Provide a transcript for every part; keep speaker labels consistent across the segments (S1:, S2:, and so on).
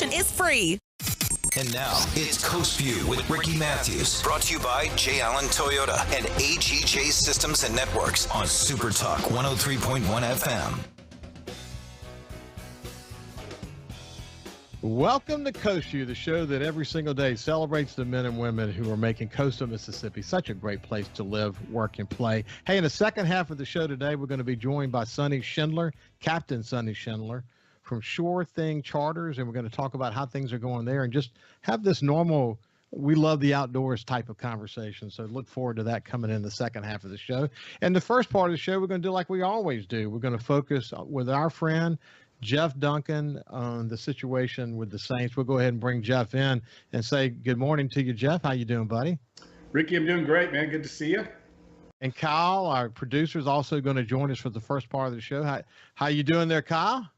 S1: Consultation is free.
S2: And now, it's Coast Vue with Ricky Mathews. Brought to you by J. Allen Toyota and AGJ Systems and Networks on SuperTalk 103.1 FM.
S3: Welcome to Coast Vue, the show that every single day celebrates the men and women who are making coastal Mississippi such a great place to live, work, and play. Hey, in the second half of the show today, we're going to be joined by Sonny Schindler, Captain Sonny Schindler, from Sure Thing Charters, and we're going to talk about how things are going there and just have this normal, we love the outdoors type of conversation. So look forward to that coming in the second half of the show. And the first part of the show, we're going to do like we always do. We're going to focus with our friend Jeff Duncan on the situation with the Saints. We'll go ahead and bring Jeff in and say good morning to you, Jeff. How you doing, buddy?
S4: Ricky, I'm doing great, man. Good to see you.
S3: And Kyle, our producer, is also going to join us for the first part of the show. How you doing there, Kyle?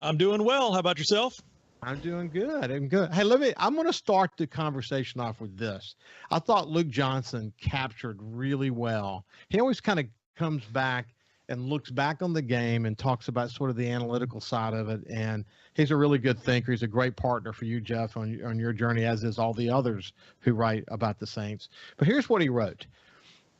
S5: I'm doing well. How about yourself?
S3: I'm doing good. I'm good. Hey, I'm going to start the conversation off with this. I thought Luke Johnson captured really well. He always kind of comes back and looks back on the game and talks about sort of the analytical side of it. And he's a really good thinker. He's a great partner for you, Jeff, on your journey, as is all the others who write about the Saints. But here's what he wrote.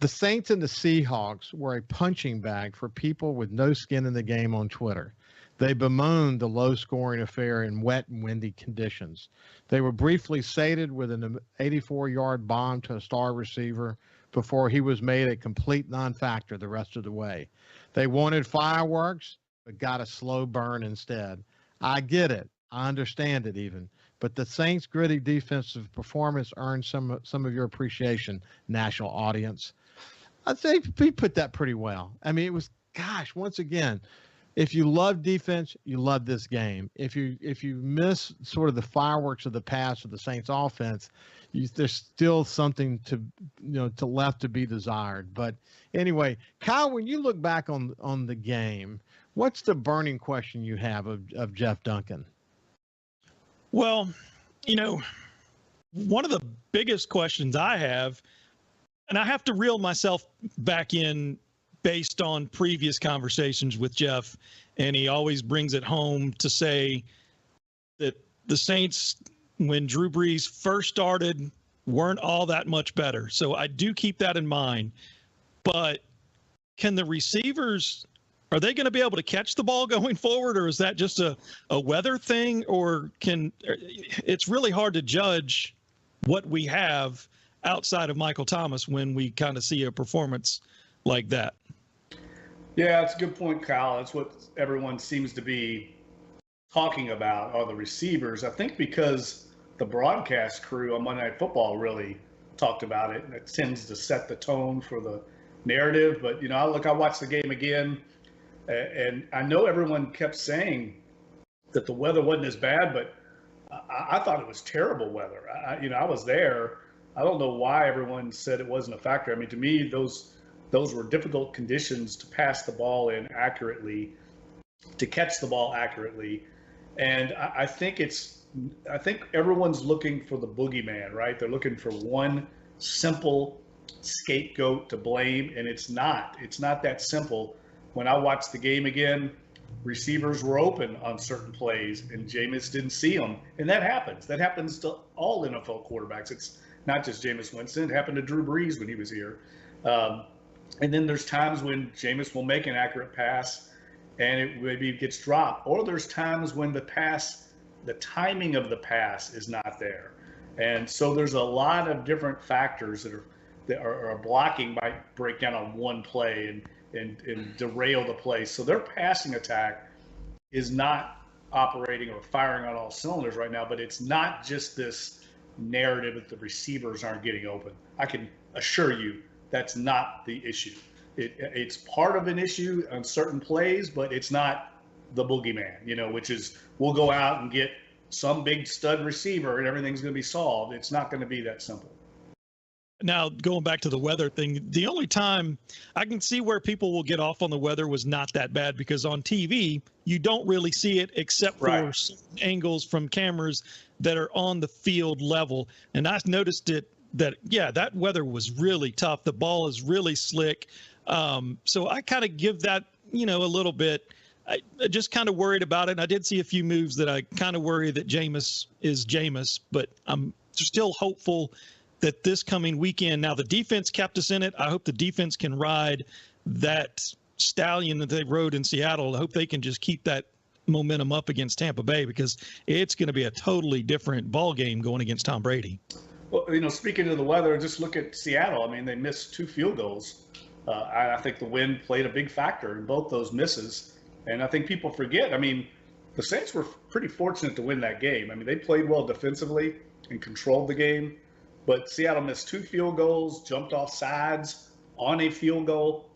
S3: The Saints and the Seahawks were a punching bag for people with no skin in the game on Twitter. They bemoaned the low-scoring affair in wet and windy conditions. They were briefly sated with an 84-yard bomb to a star receiver before he was made a complete non-factor the rest of the way. They wanted fireworks, but got a slow burn instead. I get it. I understand it even. But the Saints' gritty defensive performance earned some of your appreciation, national audience. I'd say he put that pretty well. I mean, it was, gosh, once again, if you love defense, you love this game. If you miss sort of the fireworks of the past of the Saints offense, there's still something to left to be desired. But anyway, Kyle, when you look back on the game, what's the burning question you have of Jeff Duncan?
S5: Well, one of the biggest questions I have, and I have to reel myself back in based on previous conversations with Jeff, and he always brings it home to say that the Saints, when Drew Brees first started, weren't all that much better. So I do keep that in mind. But can the receivers, are they going to be able to catch the ball going forward, or is that just a weather thing? Or it's really hard to judge what we have outside of Michael Thomas when we kind of see a performance like that.
S4: Yeah, that's a good point, Kyle. That's what everyone seems to be talking about, are the receivers. I think because the broadcast crew on Monday Night Football really talked about it, and it tends to set the tone for the narrative. But, I watched the game again, and I know everyone kept saying that the weather wasn't as bad, but I thought it was terrible weather. I was there. I don't know why everyone said it wasn't a factor. I mean, to me, those were difficult conditions to pass the ball in accurately, to catch the ball accurately. And I think everyone's looking for the boogeyman, right? They're looking for one simple scapegoat to blame, and it's not that simple. When I watched the game again, receivers were open on certain plays, and Jameis didn't see them. And that happens. That happens to all NFL quarterbacks. It's not just Jameis Winston. It happened to Drew Brees when he was here. And then there's times when Jameis will make an accurate pass and it maybe gets dropped. Or there's times when the timing of the pass is not there. And so there's a lot of different factors that are blocking, might break down on one play and derail the play. So their passing attack is not operating or firing on all cylinders right now, but it's not just this narrative that the receivers aren't getting open. I can assure you that's not the issue. It's part of an issue on certain plays, but it's not the boogeyman, which is we'll go out and get some big stud receiver and everything's going to be solved. It's not going to be that simple.
S5: Now, going back to the weather thing, the only time I can see where people will get off on the weather was not that bad, because on TV, you don't really see it except for certain angles from cameras that are on the field level. And I've noticed that weather was really tough. The ball is really slick. So I kind of give that, a little bit I just kind of worried about it. And I did see a few moves that I kind of worry that Jameis is Jameis, but I'm still hopeful that this coming weekend, now the defense kept us in it. I hope the defense can ride that stallion that they rode in Seattle. I hope they can just keep that momentum up against Tampa Bay, because it's going to be a totally different ball game going against Tom Brady.
S4: Well, speaking of the weather, just look at Seattle. I mean, they missed 2 field goals. I think the wind played a big factor in both those misses. And I think people forget, I mean, the Saints were pretty fortunate to win that game. I mean, they played well defensively and controlled the game. But Seattle missed 2 field goals, jumped off sides on a field goal.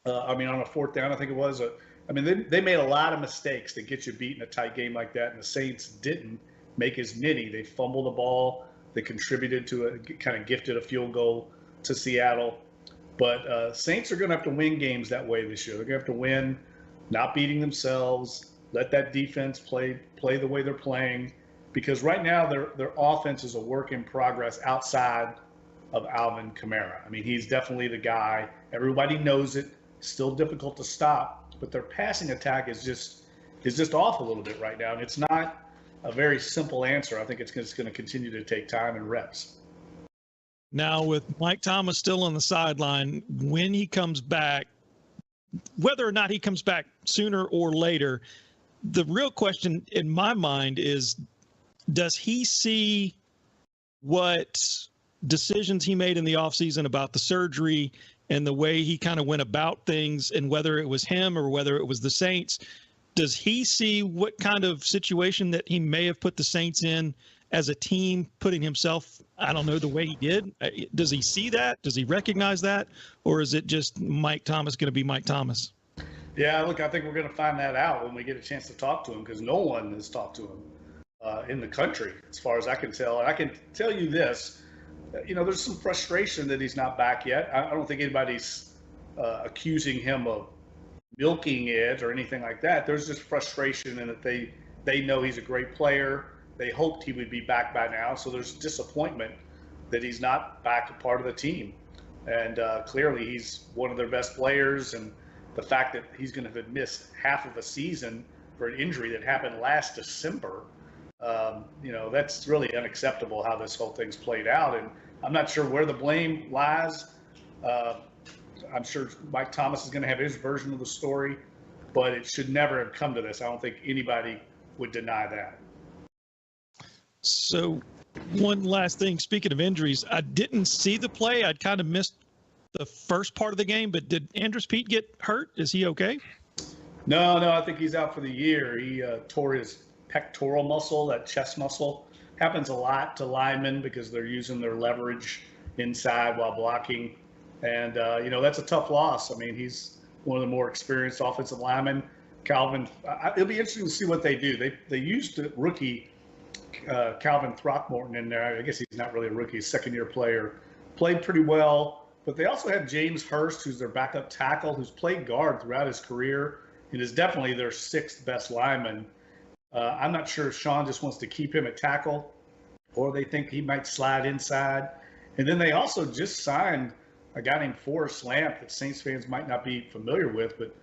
S4: On a 4th down, I think it was. They made a lot of mistakes to get you beat in a tight game like that, and the Saints didn't make as many. They fumbled the ball. They contributed to kind of gifted a field goal to Seattle. But Saints are going to have to win games that way this year. They're going to have to win, not beating themselves, let that defense play the way they're playing, because right now their offense is a work in progress outside of Alvin Kamara. I mean, he's definitely the guy. Everybody knows it. Still difficult to stop, but their passing attack is just off a little bit right now, and it's not a very simple answer. I think it's going to continue to take time and reps.
S5: Now, with Mike Thomas still on the sideline, when he comes back, whether or not he comes back sooner or later, the real question in my mind is, does he see what decisions he made in the offseason about the surgery and the way he kind of went about things, and whether it was him or whether it was the Saints? Does he see what kind of situation that he may have put the Saints in as a team, putting himself, I don't know, the way he did? Does he see that? Does he recognize that? Or is it just Mike Thomas going to be Mike Thomas?
S4: Yeah, look, I think we're going to find that out when we get a chance to talk to him, because no one has talked to him in the country, as far as I can tell. And I can tell you this, there's some frustration that he's not back yet. I don't think anybody's accusing him of milking it or anything like that. There's just frustration in that they know he's a great player. They hoped he would be back by now. So there's disappointment that he's not back a part of the team. And clearly he's one of their best players. And the fact that he's going to have missed half of a season for an injury that happened last December, that's really unacceptable how this whole thing's played out. And I'm not sure where the blame lies. I'm sure Mike Thomas is going to have his version of the story, but it should never have come to this. I don't think anybody would deny that.
S5: So one last thing, speaking of injuries, I didn't see the play. I'd kind of missed the first part of the game, but did Andrus Peat get hurt? Is he okay?
S4: No, I think he's out for the year. He tore his pectoral muscle, that chest muscle. Happens a lot to linemen because they're using their leverage inside while blocking. And, that's a tough loss. I mean, he's one of the more experienced offensive linemen. Calvin, it'll be interesting to see what they do. They used the rookie Calvin Throckmorton in there. I guess he's not really a rookie, he's a second-year player. Played pretty well. But they also have James Hurst, who's their backup tackle, who's played guard throughout his career and is definitely their 6th best lineman. I'm not sure if Sean just wants to keep him at tackle or they think he might slide inside. And then they also just signed a guy named Forrest Lamp that Saints fans might not be familiar with, but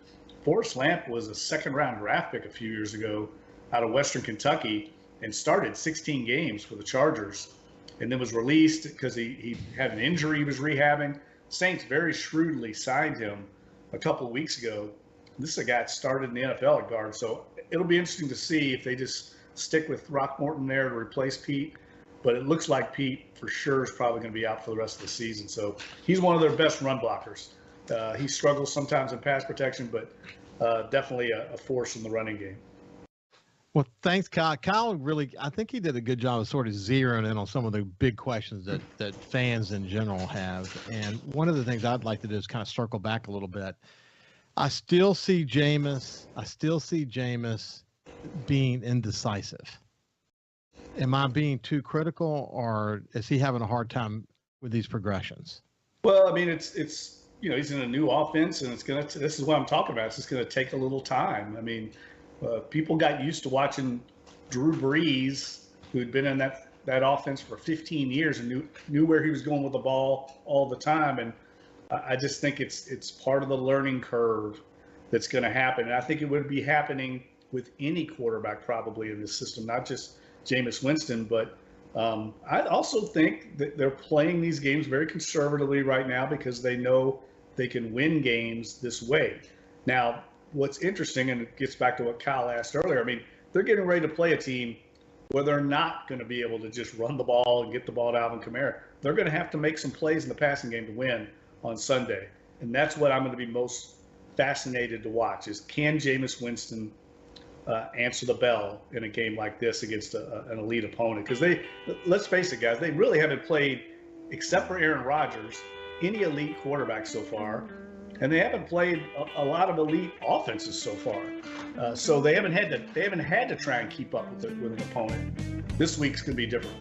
S4: Forrest Lamp was a 2nd-round draft pick a few years ago out of Western Kentucky and started 16 games for the Chargers and then was released because he had an injury he was rehabbing. Saints very shrewdly signed him a couple of weeks ago. This is a guy that started in the NFL at guard, so it'll be interesting to see if they just stick with Throckmorton there to replace Pete. But it looks like Pete for sure is probably going to be out for the rest of the season. So he's one of their best run blockers. He struggles sometimes in pass protection, but definitely a force in the running game.
S3: Well, thanks, Kyle. Kyle really, I think he did a good job of sort of zeroing in on some of the big questions that fans in general have. And one of the things I'd like to do is kind of circle back a little bit. I still see Jameis being indecisive. Am I being too critical, or is he having a hard time with these progressions?
S4: Well, I mean, it's he's in a new offense, and this is what I'm talking about. It's just going to take a little time. I mean, people got used to watching Drew Brees, who had been in that offense for 15 years and knew where he was going with the ball all the time. And I just think it's part of the learning curve. that's going to happen. And I think it would be happening with any quarterback probably in this system, not just Jameis Winston, but I also think that they're playing these games very conservatively right now because they know they can win games this way. Now, what's interesting, and it gets back to what Kyle asked earlier, I mean, they're getting ready to play a team where they're not going to be able to just run the ball and get the ball to Alvin Kamara. They're going to have to make some plays in the passing game to win on Sunday. And that's what I'm going to be most fascinated to watch is, can Jameis Winston answer the bell in a game like this against an elite opponent? Because let's face it, guys, they really haven't played, except for Aaron Rodgers, any elite quarterback so far. And they haven't played a lot of elite offenses so far. So they haven't had to try and keep up with an opponent. This week's going to be different.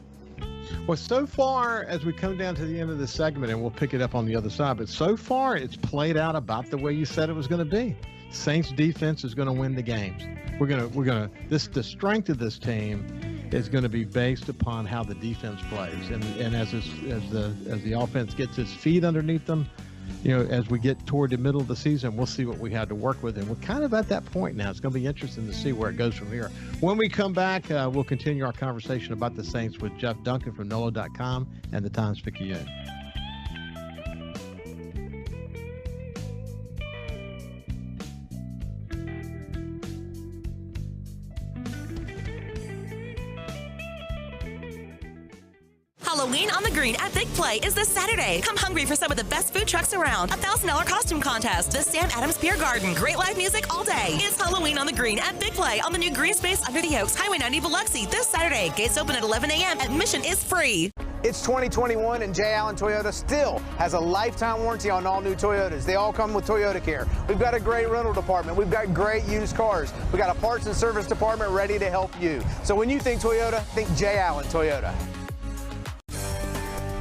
S3: Well, so far, as we come down to the end of the segment, and we'll pick it up on the other side, but so far it's played out about the way you said it was going to be. Saints defense is going to win the games. The strength of this team is going to be based upon how the defense plays, and as the offense gets its feet underneath them, as we get toward the middle of the season, we'll see what we had to work with, and we're kind of at that point now. It's going to be interesting to see where it goes from here. When we come back, we'll continue our conversation about the Saints with Jeff Duncan from NOLA.com and the Times-Picayune.
S1: Halloween on the Green at Big Play is this Saturday. Come hungry for some of the best food trucks around. A $1,000 costume contest. The Sam Adams Beer Garden. Great live music all day. It's Halloween on the Green at Big Play on the new green space under the Oaks, Highway 90 Biloxi this Saturday. Gates open at 11 a.m. Admission is free.
S6: It's 2021 and J. Allen Toyota still has a lifetime warranty on all new Toyotas. They all come with Toyota Care. We've got a great rental department. We've got great used cars. We've got a parts and service department ready to help you. So when you think Toyota, think J. Allen Toyota.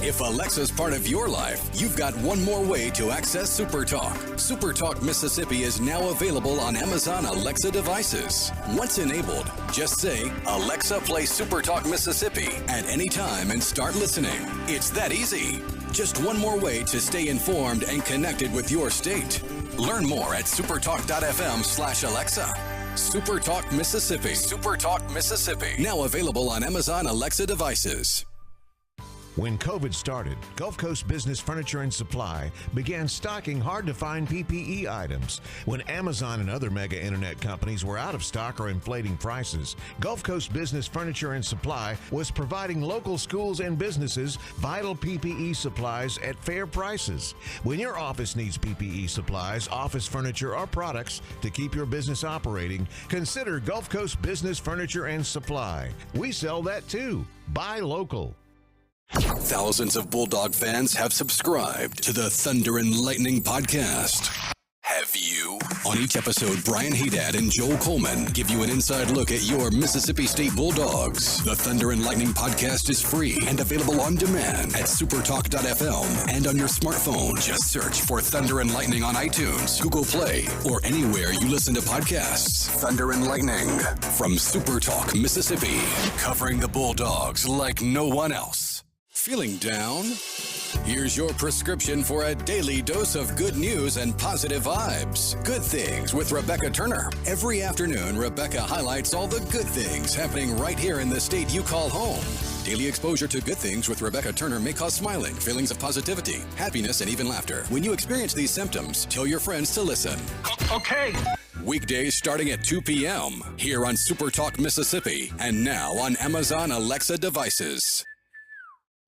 S7: If Alexa's part of your life, you've got one more way to access SuperTalk. SuperTalk Mississippi is now available on Amazon Alexa devices. Once enabled, just say, Alexa, play SuperTalk Mississippi at any time and start listening. It's that easy. Just one more way to stay informed and connected with your state. Learn more at supertalk.fm/Alexa. SuperTalk Mississippi. SuperTalk Mississippi. Now available on Amazon Alexa devices.
S8: When COVID started, Gulf Coast Business Furniture and Supply began stocking hard-to-find PPE items. When Amazon and other mega internet companies were out of stock or inflating prices, Gulf Coast Business Furniture and Supply was providing local schools and businesses vital PPE supplies at fair prices. When your office needs PPE supplies, office furniture, or products to keep your business operating, consider Gulf Coast Business Furniture and Supply. We sell that too. Buy local.
S7: Thousands of Bulldog fans have subscribed to the Thunder and Lightning podcast. Have you? On each episode, Brian Haydad and Joel Coleman give you an inside look at your Mississippi State Bulldogs. The Thunder and Lightning podcast is free and available on demand at supertalk.fm and on your smartphone. Just search for Thunder and Lightning on iTunes, Google Play, or anywhere you listen to podcasts. Thunder and Lightning from SuperTalk Mississippi, covering the Bulldogs like no one else. Feeling down? Here's your prescription for a daily dose of good news and positive vibes. Good Things with Rebecca Turner. Every afternoon, Rebecca highlights all the good things happening right here in the state you call home. Daily exposure to Good Things with Rebecca Turner may cause smiling, feelings of positivity, happiness, and even laughter. When you experience these symptoms, tell your friends to listen. Okay. Weekdays starting at 2 p.m. here on SuperTalk Mississippi and now on Amazon Alexa devices.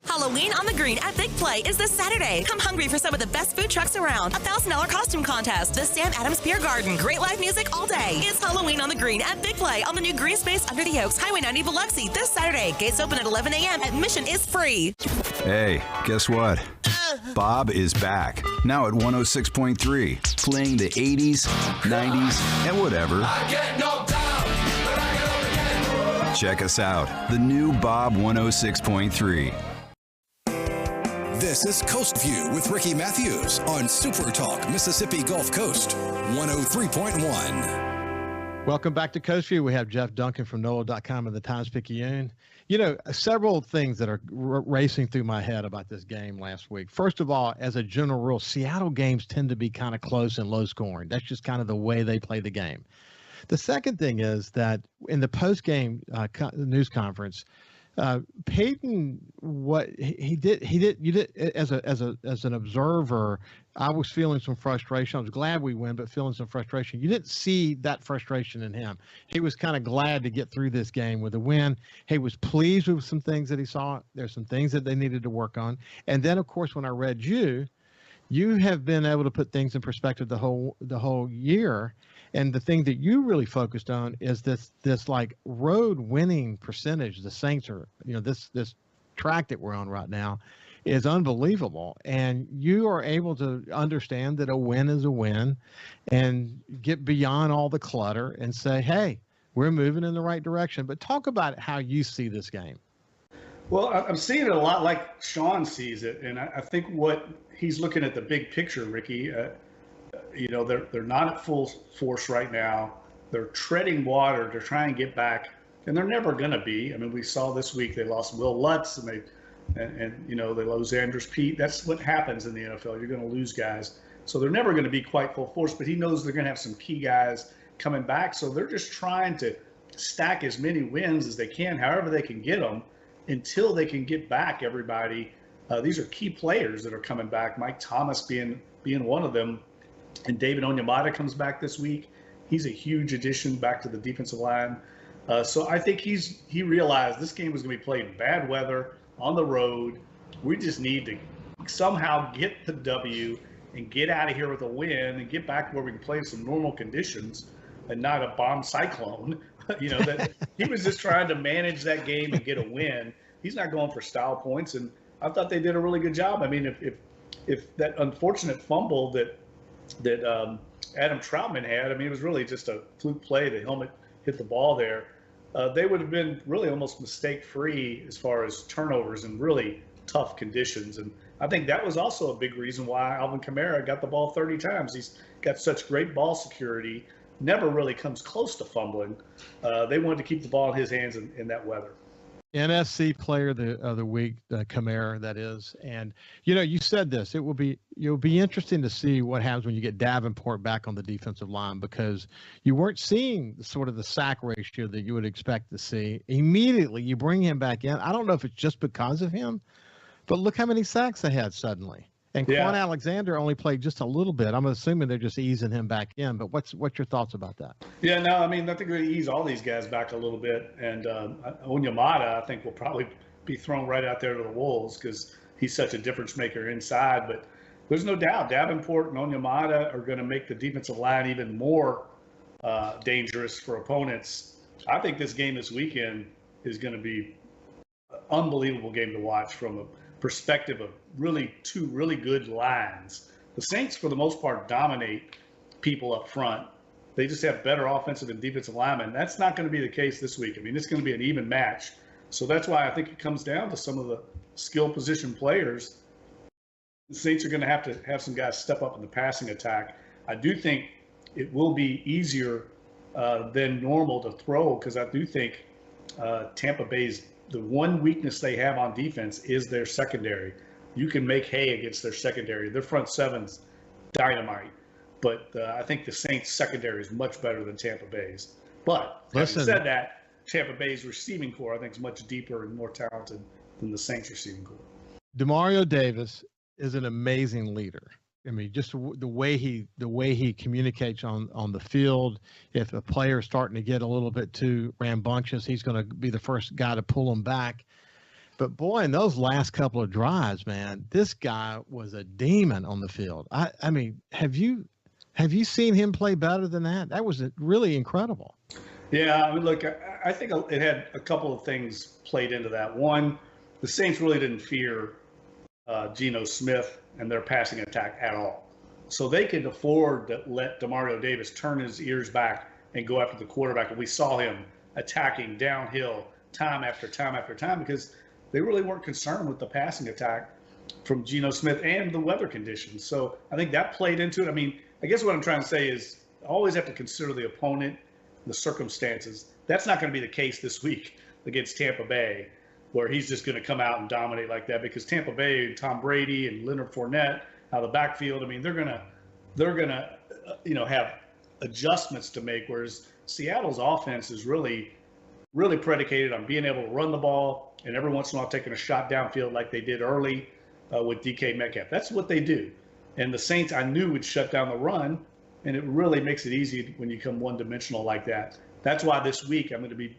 S1: Halloween on the Green at Big Play is this Saturday. Come hungry for some of the best food trucks around. A $1,000 costume contest. The Sam Adams Beer Garden. Great live music all day. It's Halloween on the Green at Big Play on the new green space under the Oaks, Highway 90 Biloxi this Saturday. Gates open at 11 a.m. Admission is free.
S9: Hey, guess what? Bob is back. Now at 106.3. Playing the 80s, 90s, and whatever. I get knocked down, but I get up again. Check us out. The new Bob 106.3.
S7: This is Coast Vue with Ricky Mathews on SuperTalk Mississippi Gulf Coast 103.1.
S3: Welcome back to Coast Vue. We have Jeff Duncan from NOLA.com and the Times-Picayune. You know, several things that are racing through my head about this game last week. First of all, as a general rule, Seattle games tend to be kind of close and low scoring. That's just kind of the way they play the game. The second thing is that in the post-game news conference, Peyton, what he did, as an observer, I was feeling some frustration. I was glad we win, but feeling some frustration. You didn't see that frustration in him. He was kind of glad to get through this game with a win. He was pleased with some things that he saw. There's some things that they needed to work on. And then, of course, when I read you have been able to put things in perspective the whole year. And the thing that you really focused on is this like road winning percentage. The Saints are, this track that we're on right now is unbelievable. And you are able to understand that a win is a win and get beyond all the clutter and say, hey, we're moving in the right direction. But talk about how you see this game.
S4: Well, I'm seeing it a lot like Sean sees it. And I think what he's looking at the big picture, Ricky. They're not at full force right now. They're treading water. They're trying to get back, and they're never going to be. I mean, we saw this week they lost Will Lutz, and they lost Andrews Pete. That's what happens in the NFL. You're going to lose guys, so they're never going to be quite full force. But he knows they're going to have some key guys coming back, so they're just trying to stack as many wins as they can, however they can get them, until they can get back everybody. These are key players that are coming back. Mike Thomas being one of them. And David Onyemata comes back this week. He's a huge addition back to the defensive line. So I think he realized this game was going to be played in bad weather, on the road. We just need to somehow get the W and get out of here with a win and get back where we can play in some normal conditions and not a bomb cyclone. That he was just trying to manage that game and get a win. He's not going for style points, and I thought they did a really good job. I mean, if that unfortunate fumble that Adam Troutman had, I mean, it was really just a fluke play. The helmet hit the ball there. They would have been really almost mistake-free as far as turnovers in really tough conditions. And I think that was also a big reason why Alvin Kamara got the ball 30 times. He's got such great ball security, never really comes close to fumbling. They wanted to keep the ball in his hands in that weather.
S3: NFC Player of the Week, Kamara, that is. And, you said this. It'll be interesting to see what happens when you get Davenport back on the defensive line, because you weren't seeing sort of the sack ratio that you would expect to see. Immediately, you bring him back in. I don't know if it's just because of him, but look how many sacks they had suddenly. And Quan Alexander only played just a little bit. I'm assuming they're just easing him back in. But what's your thoughts about that?
S4: Yeah, no, I mean, I think they ease all these guys back a little bit. And Onyemata, I think, will probably be thrown right out there to the wolves because he's such a difference maker inside. But there's no doubt Davenport and Onyemata are going to make the defensive line even more dangerous for opponents. I think this game this weekend is going to be an unbelievable game to watch from a perspective of really two really good lines. The Saints, for the most part, dominate people up front. They just have better offensive and defensive linemen. That's not going to be the case this week. I mean, it's going to be an even match. So that's why I think it comes down to some of the skill position players. The Saints are going to have some guys step up in the passing attack. I do think it will be easier than normal to throw, because I do think Tampa Bay's the one weakness they have on defense is their secondary. You can make hay against their secondary. Their front seven's dynamite. But I think the Saints' secondary is much better than Tampa Bay's. But having said that, Tampa Bay's receiving core, I think, is much deeper and more talented than the Saints' receiving core.
S3: Demario Davis is an amazing leader. I mean, just the way he communicates on the field. If a player is starting to get a little bit too rambunctious, he's going to be the first guy to pull him back. But boy, in those last couple of drives, man, this guy was a demon on the field. I mean, have you seen him play better than that? That was really incredible.
S4: Yeah, I mean, look, I think it had a couple of things played into that. One, the Saints really didn't fear Geno Smith and their passing attack at all. So they could afford to let Demario Davis turn his ears back and go after the quarterback. And we saw him attacking downhill time after time after time because they really weren't concerned with the passing attack from Geno Smith and the weather conditions. So I think that played into it. I mean, I guess what I'm trying to say is always have to consider the opponent the circumstances. That's not going to be the case this week against Tampa Bay, where he's just going to come out and dominate like that, because Tampa Bay, Tom Brady and Leonard Fournette out of the backfield, I mean, they're going to have adjustments to make, whereas Seattle's offense is really predicated on being able to run the ball and every once in a while taking a shot downfield like they did early with DK Metcalf. That's what they do. And the Saints, I knew, would shut down the run, and it really makes it easy when you come one-dimensional like that. That's why this week I'm going to be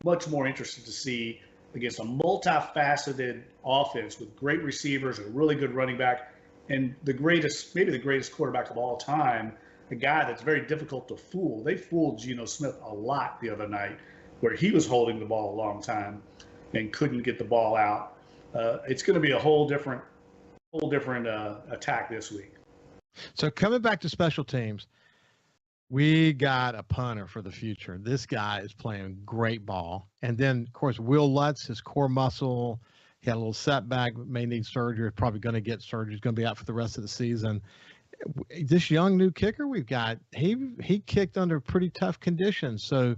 S4: much more interested to see against a multifaceted offense with great receivers, a really good running back, and maybe the greatest quarterback of all time, a guy that's very difficult to fool. They fooled Geno Smith a lot the other night, where he was holding the ball a long time and couldn't get the ball out. It's going to be a whole different attack this week.
S3: So coming back to special teams, we got a punter for the future. This guy is playing great ball. And then, of course, Will Lutz, his core muscle, he had a little setback, may need surgery, probably going to get surgery. He's going to be out for the rest of the season. This young new kicker we've got, he kicked under pretty tough conditions. So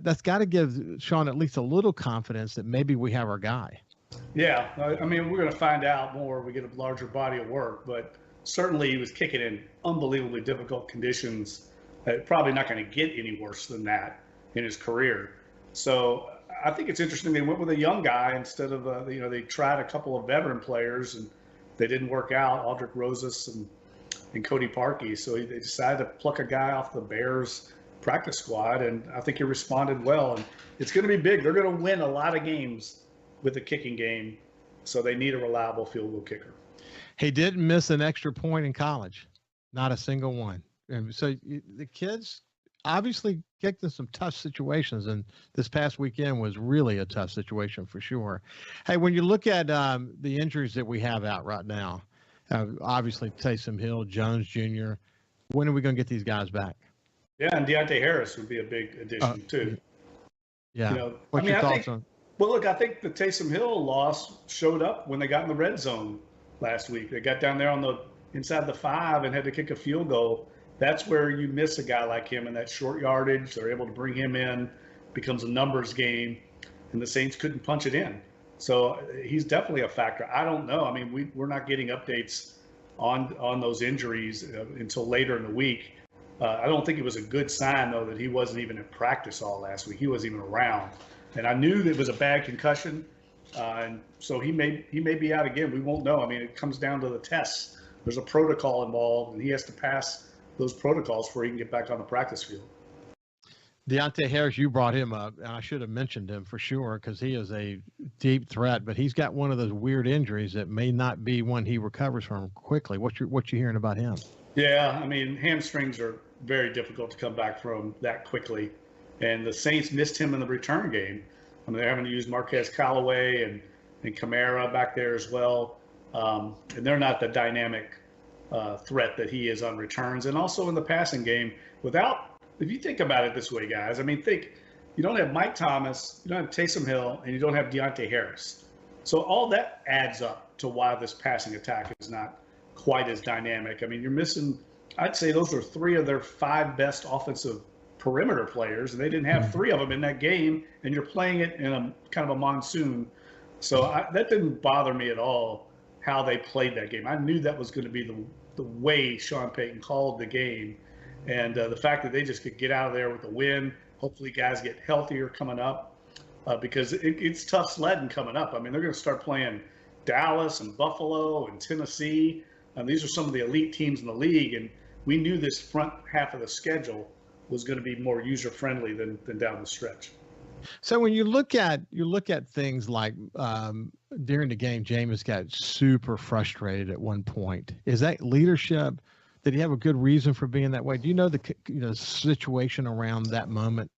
S3: that's got to give Sean at least a little confidence that maybe we have our guy.
S4: Yeah, I mean, we're going to find out more. We get a larger body of work, but certainly he was kicking in unbelievably difficult conditions. Probably not going to get any worse than that in his career. So I think it's interesting they went with a young guy instead of they tried a couple of veteran players and they didn't work out, Aldrick Rosas and Cody Parkey. So they decided to pluck a guy off the Bears practice squad, and I think he responded well. And it's going to be big. They're going to win a lot of games with the kicking game, so they need a reliable field goal kicker.
S3: He didn't miss an extra point in college, not a single one. And so the kids obviously kicked in some tough situations, and this past weekend was really a tough situation for sure. Hey, when you look at the injuries that we have out right now, obviously Taysom Hill, Jones Jr., when are we going to get these guys back?
S4: Yeah, and Deontay Harris would be a big addition too.
S3: Yeah. What's your thoughts on?
S4: Well, look, I think the Taysom Hill loss showed up when they got in the red zone last week. They got down there on the inside the 5 and had to kick a field goal. That's where you miss a guy like him in that short yardage. They're able to bring him in, becomes a numbers game, and the Saints couldn't punch it in. So he's definitely a factor. I don't know. I mean, we're not getting updates on those injuries until later in the week. I don't think it was a good sign, though, that he wasn't even in practice all last week. He wasn't even around. And I knew that it was a bad concussion, and so he may be out again. We won't know. I mean, it comes down to the tests. There's a protocol involved, and he has to pass those protocols before he can get back on the practice field.
S3: Deontay Harris, you brought him up, and I should have mentioned him for sure because he is a deep threat, but he's got one of those weird injuries that may not be one he recovers from quickly. What you hearing about him? Yeah,
S4: I mean, hamstrings are very difficult to come back from that quickly, and the Saints missed him in the return game. I mean, they're having to use Marquez Callaway and Kamara back there as well, and they're not the dynamic threat that he is on returns, and also in the passing game. If you think about it this way, guys, I mean, you don't have Mike Thomas, you don't have Taysom Hill, and you don't have Deontay Harris. So all that adds up to why this passing attack is not quite as dynamic. I mean, you're missing, I'd say those are 3 of their 5 best offensive perimeter players, and they didn't have 3 of them in that game, and you're playing it in a kind of a monsoon. So that didn't bother me at all, how they played that game. I knew that was going to be the way Sean Payton called the game. And the fact that they just could get out of there with a win, hopefully guys get healthier coming up because it's tough sledding coming up. I mean, they're going to start playing Dallas and Buffalo and Tennessee. These are some of the elite teams in the league, and we knew this front half of the schedule was going to be more user-friendly than down the stretch.
S3: So when you look at things like during the game, Jameis got super frustrated at one point. Is that leadership? Did he have a good reason for being that way? Do you know the situation around that moment?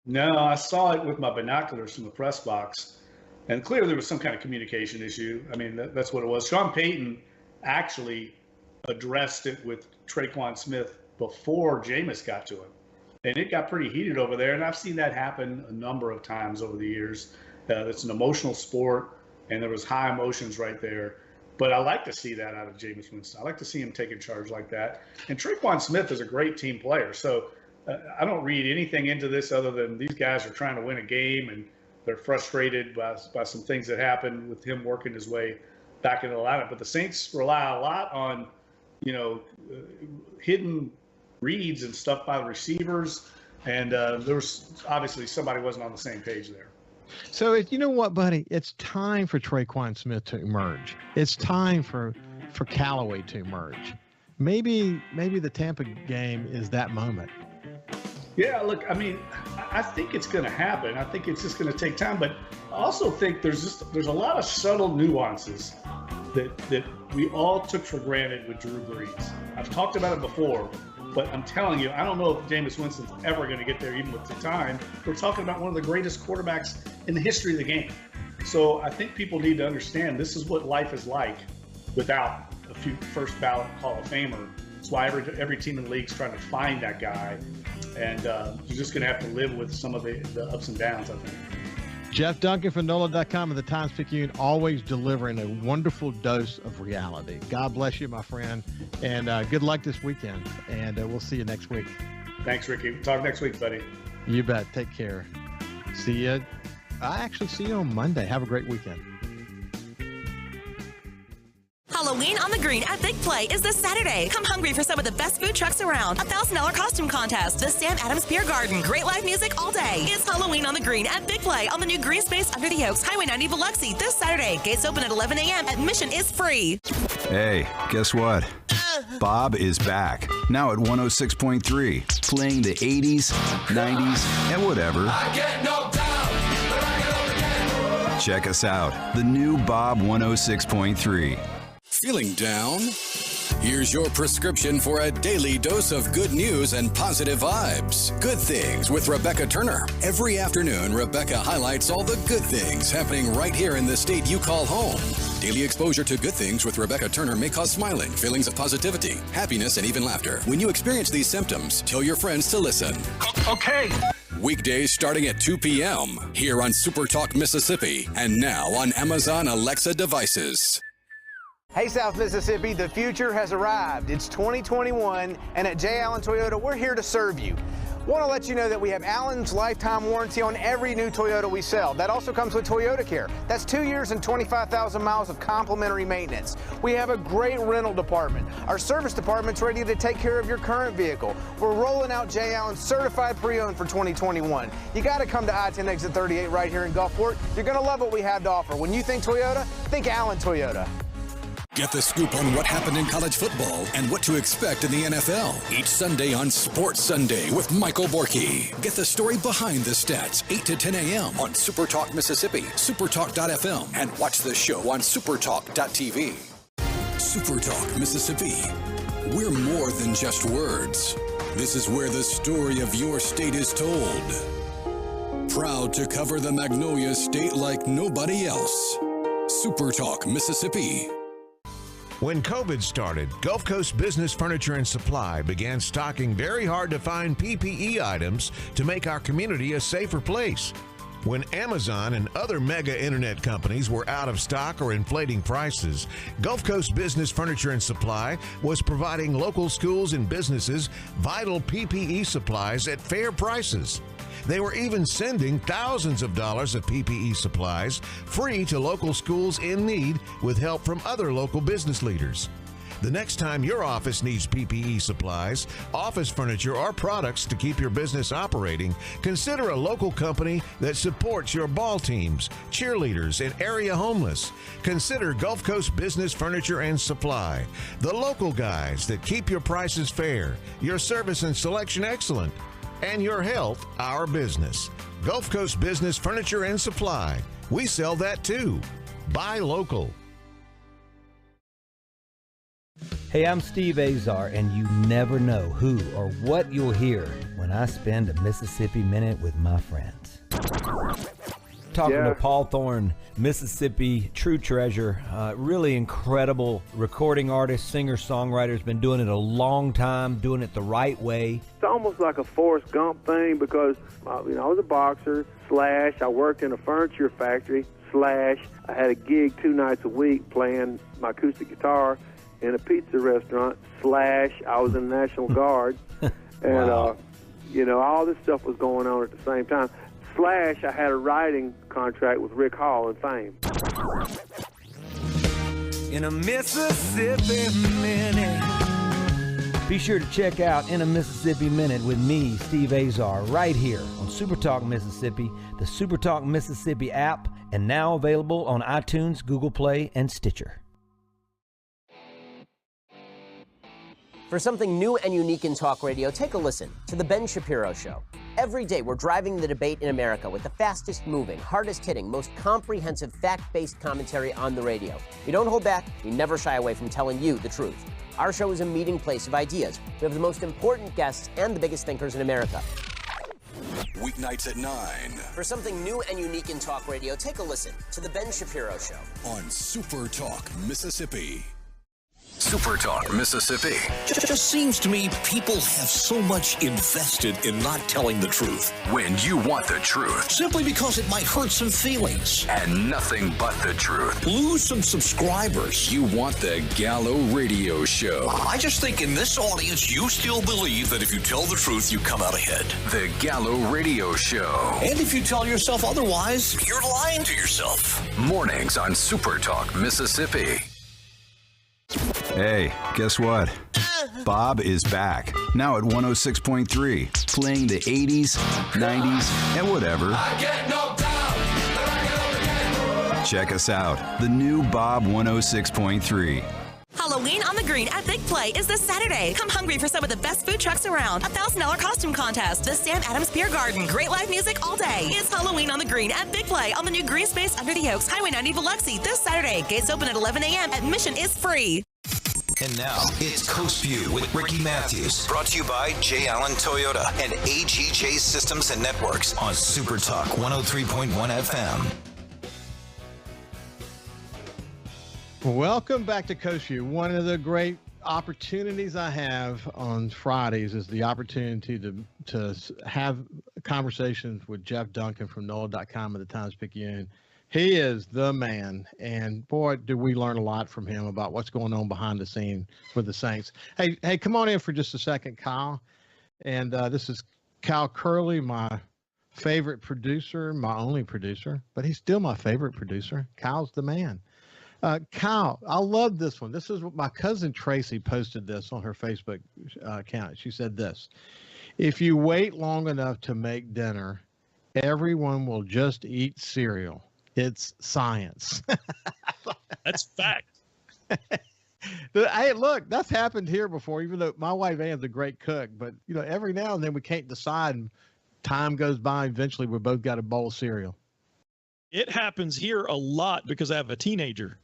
S4: No, I saw it with my binoculars from the press box, and clearly there was some kind of communication issue. I mean, that's what it was. Sean Payton actually addressed it with Traquan Smith before Jameis got to him, and it got pretty heated over there. And I've seen that happen a number of times over the years. It's an emotional sport, and there was high emotions right there. But I like to see that out of Jameis Winston. I like to see him taking charge like that. And Traquan Smith is a great team player. So I don't read anything into this other than these guys are trying to win a game and they're frustrated by some things that happened with him working his way back into the lineup. But the Saints rely a lot on, hidden reads and stuff by the receivers. And there was obviously somebody wasn't on the same page there.
S3: So you know what, buddy? It's time for Traquan Smith to emerge. It's time for Callaway to emerge. Maybe the Tampa game is that moment.
S4: Yeah, look, I mean, I think it's going to happen. I think it's just going to take time. But I also think there's a lot of subtle nuances that we all took for granted with Drew Brees. I've talked about it before, but I'm telling you, I don't know if Jameis Winston's ever going to get there, even with the time. We're talking about one of the greatest quarterbacks in the history of the game. So I think people need to understand this is what life is like without a few first ballot Hall of Famer. That's why every team in the league is trying to find that guy. And you're just going to have to live with some of the ups and downs, I think.
S3: Jeff Duncan from NOLA.com and the Times-Picayune, always delivering a wonderful dose of reality. God bless you, my friend, and good luck this weekend. And we'll see you next week.
S4: Thanks, Ricky. Talk next week, buddy.
S3: You bet. Take care. See you. I actually see you on Monday. Have a great weekend.
S1: Halloween on the Green at Big Play is this Saturday. Come hungry for some of the best food trucks around. $1,000 costume contest. The Sam Adams Beer Garden. Great live music all day. It's Halloween on the Green at Big Play on the new green space under the Oaks, Highway 90 Biloxi this Saturday. Gates open at 11 a.m. Admission is free.
S9: Hey, guess what? Bob is back. Now at 106.3. Playing the 80s, 90s, and whatever. I get knocked down, but I get up again. Check us out. The new Bob 106.3.
S7: Feeling down? Here's your prescription for a daily dose of good news and positive vibes. Good Things with Rebecca Turner. Every afternoon, Rebecca highlights all the good things happening right here in the state you call home. Daily exposure to Good Things with Rebecca Turner may cause smiling, feelings of positivity, happiness, and even laughter. When you experience these symptoms, tell your friends to listen. Okay. Weekdays starting at 2 p.m. here on SuperTalk Mississippi and now on Amazon Alexa devices.
S6: Hey, South Mississippi, the future has arrived. It's 2021, and at J. Allen Toyota, we're here to serve you. Want to let you know that we have Allen's lifetime warranty on every new Toyota we sell. That also comes with Toyota Care. That's 2 years and 25,000 miles of complimentary maintenance. We have a great rental department. Our service department's ready to take care of your current vehicle. We're rolling out J. Allen certified pre-owned for 2021. You got to come to I-10 exit 38 right here in Gulfport. You're going to love what we have to offer. When you think Toyota, think Allen Toyota.
S7: Get the scoop on what happened in college football and what to expect in the NFL. Each Sunday on Sports Sunday with Michael Borky. Get the story behind the stats, 8 to 10 a.m. on SuperTalk Mississippi, supertalk.fm, and watch the show on supertalk.tv. SuperTalk Mississippi. We're more than just words. This is where the story of your state is told. Proud to cover the Magnolia State like nobody else. SuperTalk Mississippi.
S8: When COVID started, Gulf Coast Business Furniture and Supply began stocking very hard-to-find PPE items to make our community a safer place. When Amazon and other mega internet companies were out of stock or inflating prices, Gulf Coast Business Furniture and Supply was providing local schools and businesses vital PPE supplies at fair prices. They were even sending thousands of dollars of PPE supplies free to local schools in need with help from other local business leaders. The next time your office needs PPE supplies, office furniture, or products to keep your business operating, consider a local company that supports your ball teams, cheerleaders, and area homeless. Consider Gulf Coast Business Furniture and Supply, the local guys that keep your prices fair, your service and selection excellent, and your health our business. Gulf Coast Business Furniture and Supply. We sell that too. Buy local.
S10: Hey, I'm Steve Azar, and you never know who or what you'll hear when I spend a Mississippi Minute with my friends. Talking to Paul Thorne, Mississippi true treasure, really incredible recording artist, singer-songwriter, has been doing it a long time, doing it the right way.
S11: It's almost like a Forrest Gump thing because, I was a boxer, / I worked in a furniture factory, / I had a gig 2 nights a week playing my acoustic guitar in a pizza restaurant, / I was in the National Guard. And
S10: wow.
S11: All this stuff was going on at the same time. Slash, I had a writing contract with Rick Hall in Fame.
S10: In a Mississippi Minute. Be sure to check out In a Mississippi Minute with me, Steve Azar, right here on SuperTalk Mississippi, the SuperTalk Mississippi app, and now available on iTunes, Google Play, and Stitcher.
S12: For something new and unique in talk radio, take a listen to The Ben Shapiro Show. Every day, we're driving the debate in America with the fastest moving, hardest hitting, most comprehensive, fact-based commentary on the radio. We don't hold back. We never shy away from telling you the truth. Our show is a meeting place of ideas. We have the most important guests and the biggest thinkers in America.
S7: Weeknights at 9
S12: For something new and unique in talk radio, take a listen to The Ben Shapiro Show
S7: on Super Talk Mississippi.
S2: Super Talk Mississippi.
S13: Just seems to me people have so much invested in not telling the truth.
S2: When you want the truth.
S13: Simply because it might hurt some feelings.
S2: And nothing but the truth.
S13: Lose some subscribers.
S7: You want the Gallo Radio Show.
S13: I just think in this audience, you still believe that if you tell the truth, you come out ahead.
S2: The Gallo Radio Show.
S13: And if you tell yourself otherwise, you're lying to yourself.
S2: Mornings on Super Talk Mississippi.
S9: Hey, guess what? Bob is back, now at 106.3, playing the 80s, 90s, and whatever. Check us out, the new Bob 106.3.
S1: Halloween on the Green at Big Play is this Saturday. Come hungry for some of the best food trucks around. $1,000 costume contest. The Sam Adams Beer Garden. Great live music all day. It's Halloween on the Green at Big Play on the new green space under the Oaks, Highway 90 Biloxi this Saturday. Gates open at 11 a.m. Admission is free.
S2: And now, it's Coast Vue with Ricky Mathews. Brought to you by J. Allen Toyota and AGJ Systems and Networks on Super Talk 103.1 FM.
S3: Welcome back to Coast Vue. One of the great opportunities I have on Fridays is the opportunity to have conversations with Jeff Duncan from NOLA.com of the Times-Picayune. He is the man, and boy, do we learn a lot from him about what's going on behind the scene with the Saints. Hey, come on in for just a second, Kyle. And this is Kyle Curley, my favorite producer, my only producer, but he's still my favorite producer. Kyle's the man. Kyle, I love this one. This is what my cousin Tracy posted this on her Facebook account. She said this: if you wait long enough to make dinner, everyone will just eat cereal. It's science.
S5: That's fact.
S3: Hey, look, that's happened here before, even though my wife Ann's a great cook, but every now and then we can't decide, and time goes by. Eventually we both got a bowl of cereal.
S5: It happens here a lot because I have a teenager.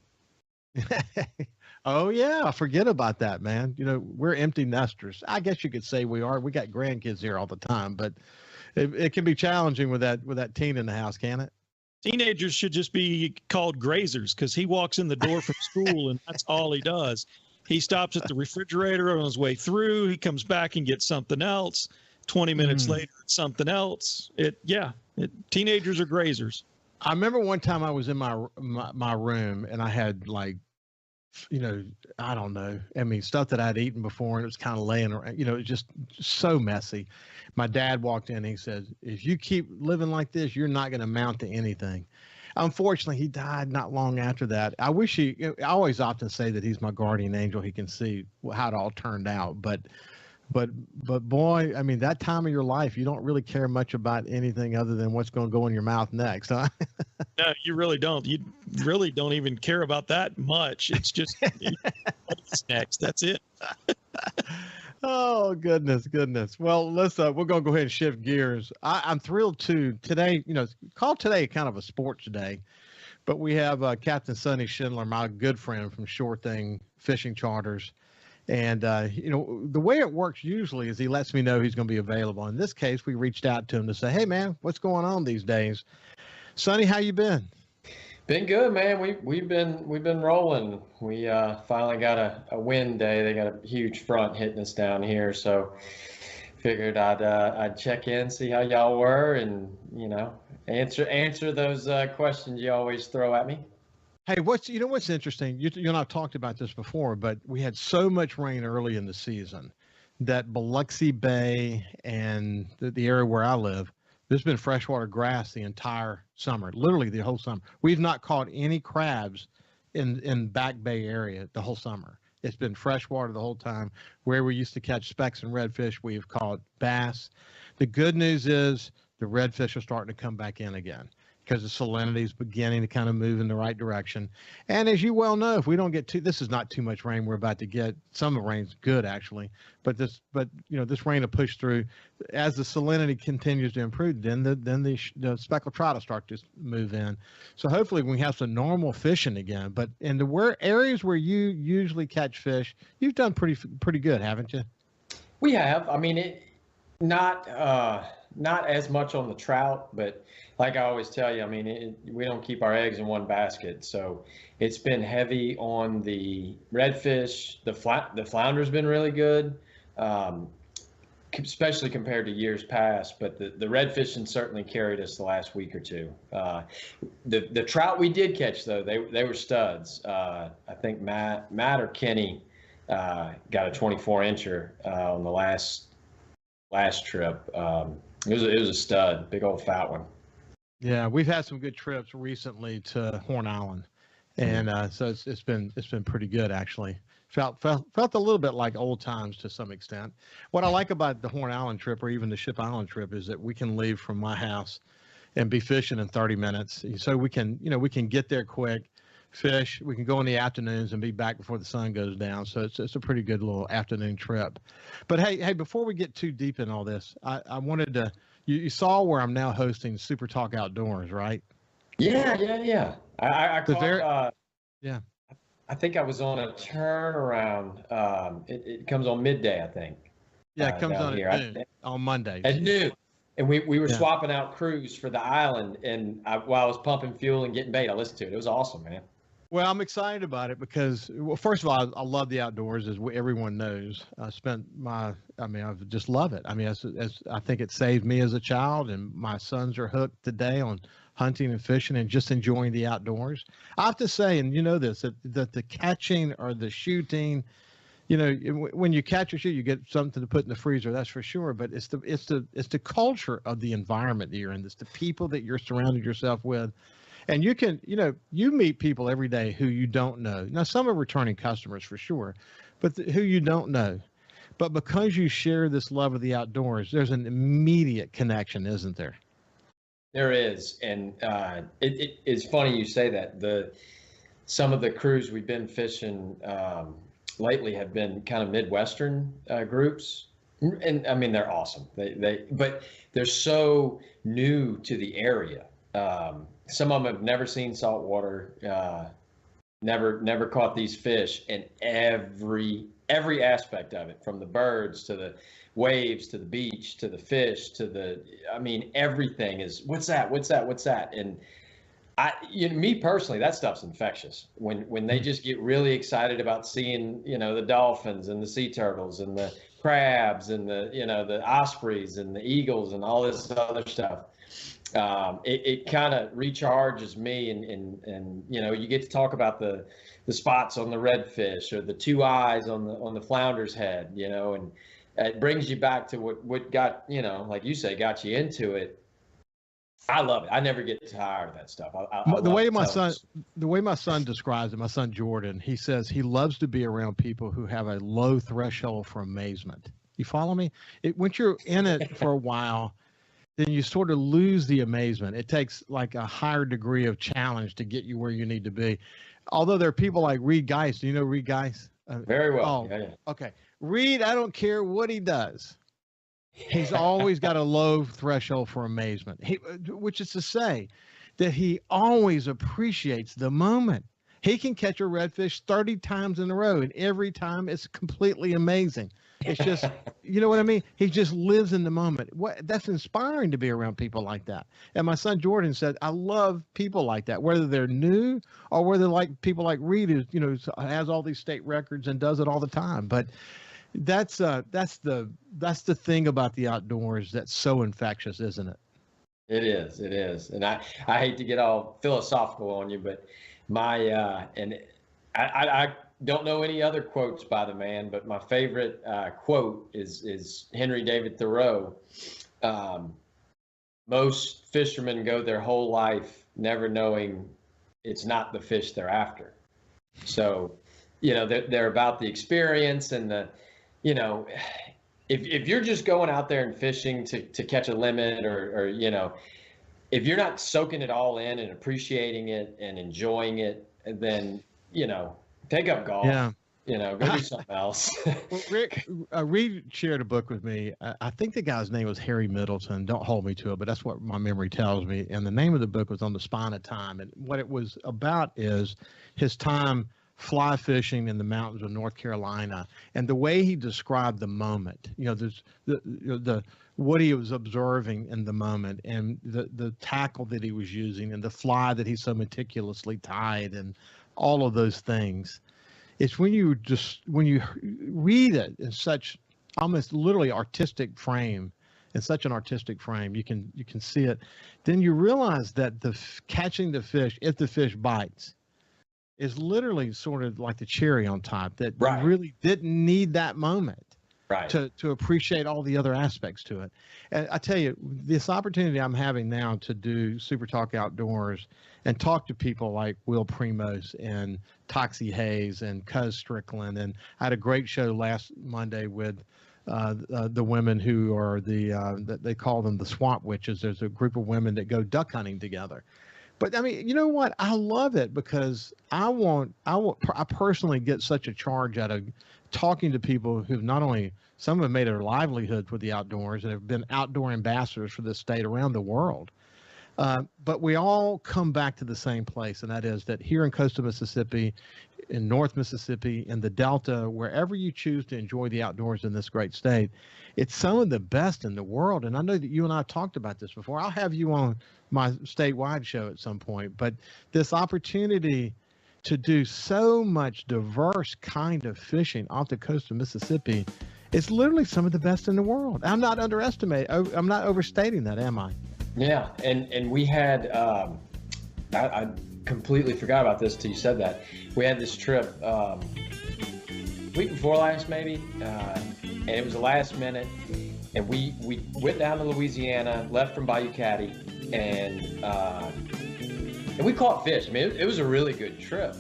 S3: Oh yeah, I forget about that, man. We're empty nesters. I guess you could say we are. We got grandkids here all the time, but it can be challenging with that teen in the house, can it?
S5: Teenagers should just be called grazers because he walks in the door from school and that's all he does. He stops at the refrigerator on his way through. He comes back and gets something else. 20 minutes later, it's something else. Teenagers are grazers.
S3: I remember one time I was in my room and I had I don't know. I mean, stuff that I'd eaten before, and it was kind of laying around. It was just so messy. My dad walked in and he said, if you keep living like this, you're not going to amount to anything. Unfortunately, he died not long after that. I always often say that he's my guardian angel. He can see how it all turned out. But boy, I mean, that time of your life, you don't really care much about anything other than what's going to go in your mouth next, huh?
S5: No, you really don't. You really don't even care about that much. It's just what's next. That's it.
S3: Oh, goodness. Well, let's we're going to go ahead and shift gears. I'm thrilled to today, call today kind of a sports day, but we have Captain Sonny Schindler, my good friend from Shore Thing Fishing Charters. And, the way it works usually is he lets me know he's going to be available. In this case, we reached out to him to say, hey, man, what's going on these days? Sonny, how you been?
S14: Been good, man. We've been rolling. We finally got a wind day. They got a huge front hitting us down here, so figured I'd check in, see how y'all were, and answer those questions you always throw at me.
S3: Hey, what's interesting? You and I've talked about this before, but we had so much rain early in the season that Biloxi Bay and the area where I live, there's been freshwater grass the entire summer, literally the whole summer. We've not caught any crabs in Back Bay area the whole summer. It's been freshwater the whole time. Where we used to catch specks and redfish, we've caught bass. The good news is the redfish are starting to come back in again because the salinity is beginning to kind of move in the right direction. And as you well know, if we don't get this is not too much rain we're about to get. Some of the rain's good actually, but this rain will push through. As the salinity continues to improve, then the speckled trout will start to move in. So hopefully we have some normal fishing again. But in the areas where you usually catch fish, you've done pretty good, haven't you?
S14: We have. I mean, not as much on the trout, but like I always tell you, I mean, we don't keep our eggs in one basket. So it's been heavy on the redfish. The flounder's been really good, especially compared to years past. But the redfishing certainly carried us the last week or two. The trout we did catch, though, they were studs. I think Matt or Kenny got a 24-incher on the last trip. It was a stud, big old fat one.
S3: Yeah, we've had some good trips recently to Horn Island, and so it's been pretty good actually. Felt a little bit like old times to some extent. What I like about the Horn Island trip or even the Ship Island trip is that we can leave from my house and be fishing in 30 minutes. So we can get there quick, fish. We can go in the afternoons and be back before the sun goes down. So it's a pretty good little afternoon trip. But hey, before we get too deep in all this, I wanted to. You saw where I'm now hosting Super Talk Outdoors, right?
S14: Yeah. I caught,
S3: yeah.
S14: I think I was on a turnaround. It comes on midday, I think.
S3: Yeah, it comes on at noon on Monday.
S14: At noon. And we were swapping out crews for the island. And while I was pumping fuel and getting bait, I listened to it. It was awesome, man.
S3: Well, I'm excited about it because, well, first of all, I love the outdoors, as everyone knows. I just love it. I mean, as I think it saved me as a child, and my sons are hooked today on hunting and fishing and just enjoying the outdoors. I have to say, and you know this, that the catching or the shooting, when you catch or shoot, you get something to put in the freezer. That's for sure. But it's the culture of the environment that you're in. It's the people that you're surrounded yourself with. And you can, you meet people every day who you don't know. Now, some are returning customers for sure, but who you don't know. But because you share this love of the outdoors, there's an immediate connection, isn't there?
S14: There is. And it's funny you say that. Some of the crews we've been fishing lately have been kind of Midwestern groups. And I mean, they're awesome. But they're so new to the area. Some of them have never seen salt water, never caught these fish, and every aspect of it, from the birds to the waves to the beach to the fish to everything is what's that? And me personally, that stuff's infectious. When they just get really excited about seeing, the dolphins and the sea turtles and the crabs and the ospreys and the eagles and all this other stuff. It kind of recharges me, and you get to talk about the spots on the redfish or the two eyes on the flounder's head, and it brings you back to what got, like you say, got you into it. I love it. I never get tired of that stuff.
S3: The way my son describes it, my son Jordan, he says he loves to be around people who have a low threshold for amazement. You follow me? Once you're in it for a while, then you sort of lose the amazement. It takes like a higher degree of challenge to get you where you need to be. Although there are people like Reed Geis. Do you know Reed Geis?
S14: Very well. Yeah.
S3: Okay. Reed, I don't care what he does. He's always got a low threshold for amazement, which is to say that he always appreciates the moment. He can catch a redfish 30 times in a row, and every time it's completely amazing. It's just, you know what I mean? He just lives in the moment. That's inspiring to be around people like that. And my son Jordan said, I love people like that, whether they're new or whether like people like Reed, who has all these state records and does it all the time. But that's the thing about the outdoors that's so infectious, isn't it?
S14: It is. And I hate to get all philosophical on you, but I don't know any other quotes by the man, but my favorite quote is Henry David Thoreau. Most fishermen go their whole life never knowing it's not the fish they're after. So, they're about the experience and if you're just going out there and fishing to catch a limit or if you're not soaking it all in and appreciating it and enjoying it, then, take up golf.
S3: Yeah.
S14: Go do something else.
S3: Well, Rick, Reed shared a book with me. I think the guy's name was Harry Middleton. Don't hold me to it, but that's what my memory tells me. And the name of the book was On the Spine of Time. And what it was about is his time fly fishing in the mountains of North Carolina, and the way he described the moment. There's the what he was observing in the moment, and the tackle that he was using, and the fly that he so meticulously tied, and all of those things. It's when you read it in such almost literally artistic frame, in such an artistic frame, you can see it. Then you realize that catching the fish, if the fish bites, is literally sort of like the cherry on top. That you really didn't need that moment to appreciate all the other aspects to it. And I tell you, this opportunity I'm having now to do Super Talk Outdoors and talk to people like Will Primos and Toxie Hayes and Cuz Strickland. And I had a great show last Monday with the women who are they call them the swamp witches. There's a group of women that go duck hunting together. But I mean, you know what? I love it because I personally get such a charge out of talking to people who've not only, some have made their livelihood for the outdoors and have been outdoor ambassadors for this state around the world. But we all come back to the same place, and that is that here in coastal Mississippi, in North Mississippi, in the Delta, wherever you choose to enjoy the outdoors in this great state, it's some of the best in the world. And I know that you and I talked about this before. I'll have you on my statewide show at some point. But this opportunity to do so much diverse kind of fishing off the coast of Mississippi, it's literally some of the best in the world. I'm not overstating that, am I?
S14: Yeah, and we had, I completely forgot about this till you said that. We had this trip week before last maybe, and it was the last minute, and we went down to Louisiana, left from Bayou Caddy, and we caught fish. I mean, it was a really good trip,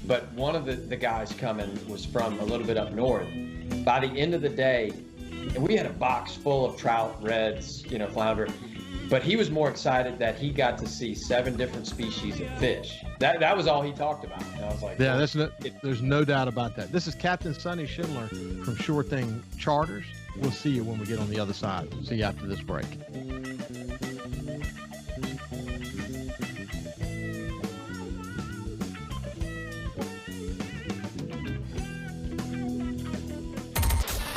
S14: but one of the guys coming was from a little bit up north. By the end of the day, and we had a box full of trout, reds, flounder, but he was more excited that he got to see 7 different species of fish. That was all he talked about. And I was like,
S3: yeah, there's no doubt about that. This is Captain Sonny Schindler from Sure Thing Charters. We'll see you when we get on the other side. See you after this break.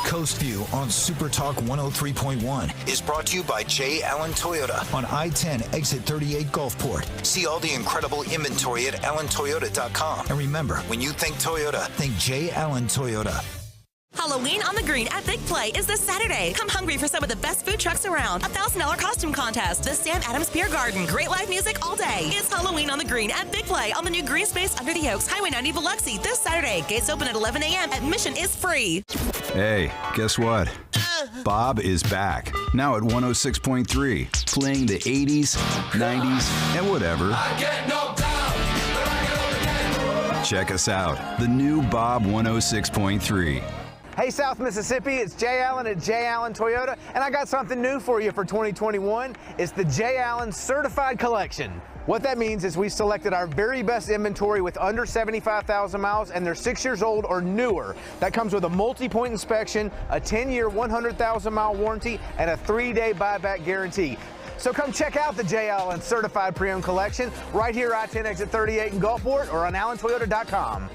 S2: Coast Vue on SuperTalk 103.1 is brought to you by J. Allen Toyota on I-10 exit 38 Gulfport. See all the incredible inventory at allentoyota.com. And remember, when you think Toyota, think J. Allen Toyota.
S1: Halloween on the Green at Big Play is this Saturday. Come hungry for some of the best food trucks around. $1,000 costume contest. The Sam Adams Beer Garden. Great live music all day. It's Halloween on the Green at Big Play on the new green space under the Oaks, Highway 90 Biloxi this Saturday. Gates open at 11 a.m. Admission is free.
S9: Hey, guess what? Bob is back. Now at 106.3, playing the 80s, 90s, and whatever. I get knocked down, but I get up again. Check us out. The new Bob 106.3.
S6: Hey, South Mississippi, it's Jay Allen at Jay Allen Toyota, and I got something new for you for 2021. It's the Jay Allen Certified Collection. What that means is we selected our very best inventory with under 75,000 miles, and they're 6 years old or newer. That comes with a multi-point inspection, a 10-year, 100,000-mile warranty, and a 3-day buyback guarantee. So come check out the Jay Allen Certified Pre-Owned Collection right here at I-10 exit 38 in Gulfport or on allentoyota.com.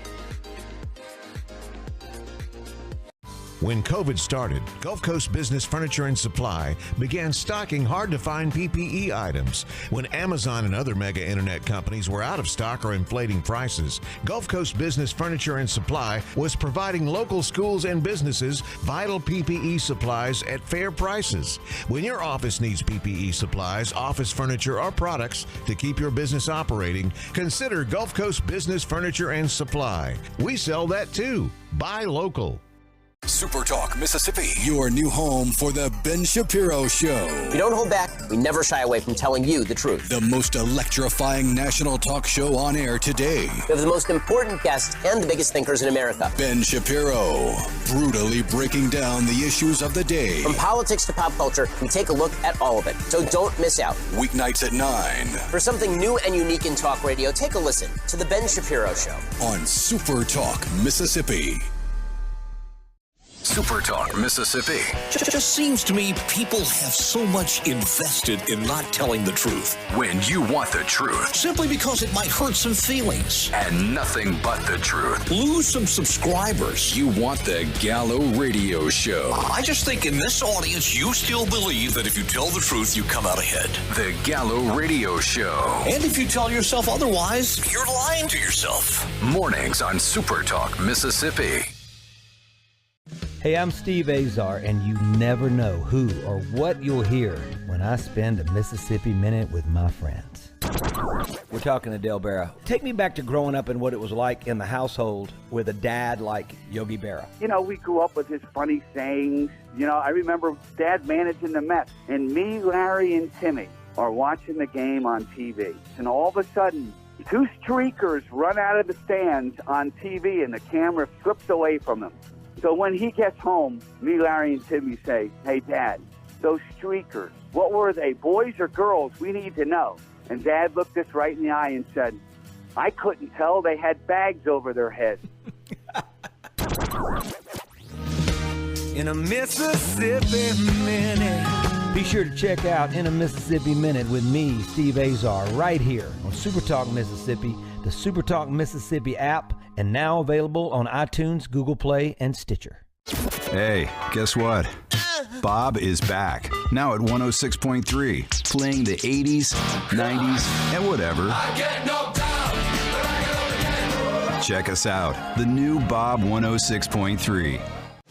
S8: When COVID started, Gulf Coast Business Furniture and Supply began stocking hard-to-find PPE items. When Amazon and other mega internet companies were out of stock or inflating prices, Gulf Coast Business Furniture and Supply was providing local schools and businesses vital PPE supplies at fair prices. When your office needs PPE supplies, office furniture, or products to keep your business operating, consider Gulf Coast Business Furniture and Supply. We sell that too. Buy local.
S7: SuperTalk Mississippi, your new home for the Ben Shapiro Show.
S12: We don't hold back. We never shy away from telling you the truth.
S7: The most electrifying national talk show on air today.
S12: We have the most important guests and the biggest thinkers in America.
S7: Ben Shapiro, brutally breaking down the issues of the day.
S12: From politics to pop culture, we take a look at all of it. So don't miss out.
S7: Weeknights at 9.
S12: For something new and unique in talk radio, take a listen to The Ben Shapiro Show.
S7: On SuperTalk Mississippi. SuperTalk Mississippi.
S13: Just seems to me people have so much invested in not telling the truth.
S2: When you want the truth.
S13: Simply because it might hurt some feelings.
S2: And nothing but the truth.
S13: Lose some subscribers.
S2: You want the Gallo Radio Show.
S13: I just think in this audience, you still believe that if you tell the truth, you come out ahead.
S2: The Gallo Radio Show.
S13: And if you tell yourself otherwise, you're lying to yourself.
S2: Mornings on SuperTalk Mississippi.
S10: Hey, I'm Steve Azar, and you never know who or what you'll hear when I spend a Mississippi Minute with my friends. We're talking to Del Berra. Take me back to growing up and what it was like in the household with a dad like Yogi Berra.
S15: You know, we grew up with his funny sayings. You know, I remember Dad managing the Mets, and me, Larry, and Timmy are watching the game on TV. And all of a sudden, two streakers run out of the stands on TV, and the camera slips away from them. So when he gets home, me, Larry, and Timmy say, "Hey, Dad, those streakers, what were they, boys or girls? We need to know." And Dad looked us right in the eye and said, "I couldn't tell. They had bags over their heads."
S10: In a Mississippi Minute. Be sure to check out In a Mississippi Minute with me, Steve Azar, right here on SuperTalk Mississippi, the SuperTalk Mississippi app, and now available on iTunes, Google Play, and Stitcher.
S9: Hey, guess what? Bob is back, now at 106.3, playing the 80s, 90s, and whatever. Check us out, the new Bob 106.3.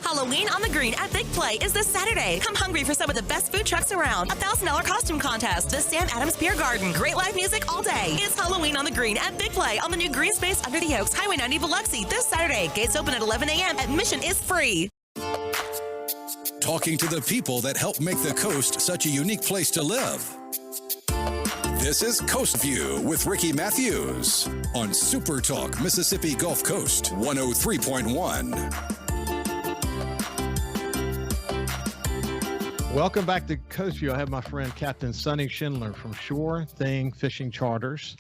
S1: Halloween on the Green at Big Play is this Saturday. Come hungry for some of the best food trucks around. $1,000 costume contest, the Sam Adams Beer Garden, great live music all day. It's Halloween on the Green at Big Play on the new green space under the Oaks, Highway 90 Biloxi this Saturday. Gates open at 11 a.m. Admission is free.
S7: Talking to the people that help make the coast such a unique place to live. This is Coast View with Ricky Mathews on SuperTalk Mississippi Gulf Coast 103.1.
S3: Welcome back to Coast View. I have my friend Captain Sonny Schindler from Shore Thing Fishing Charters.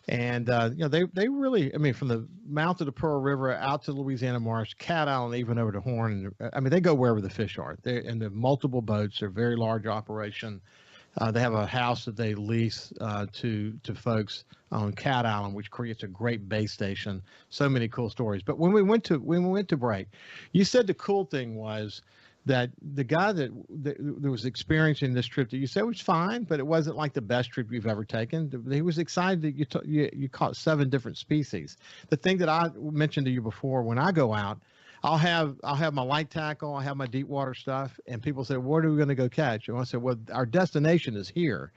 S3: And, they really, from the mouth of the Pearl River out to Louisiana Marsh, Cat Island, even over to Horn. They go wherever the fish are. And the multiple boats are a very large operation. They have a house that they lease to folks on Cat Island, which creates a great base station. So many cool stories. But when we went to break, you said the cool thing was that the guy that was experiencing this trip that you said was fine, but it wasn't like the best trip you've ever taken. He was excited that you caught 7 different species. The thing that I mentioned to you before, when I go out, I'll have my light tackle, I'll have my deep water stuff, and people say, "Where are we going to go catch?" And I said, "Well, our destination is here,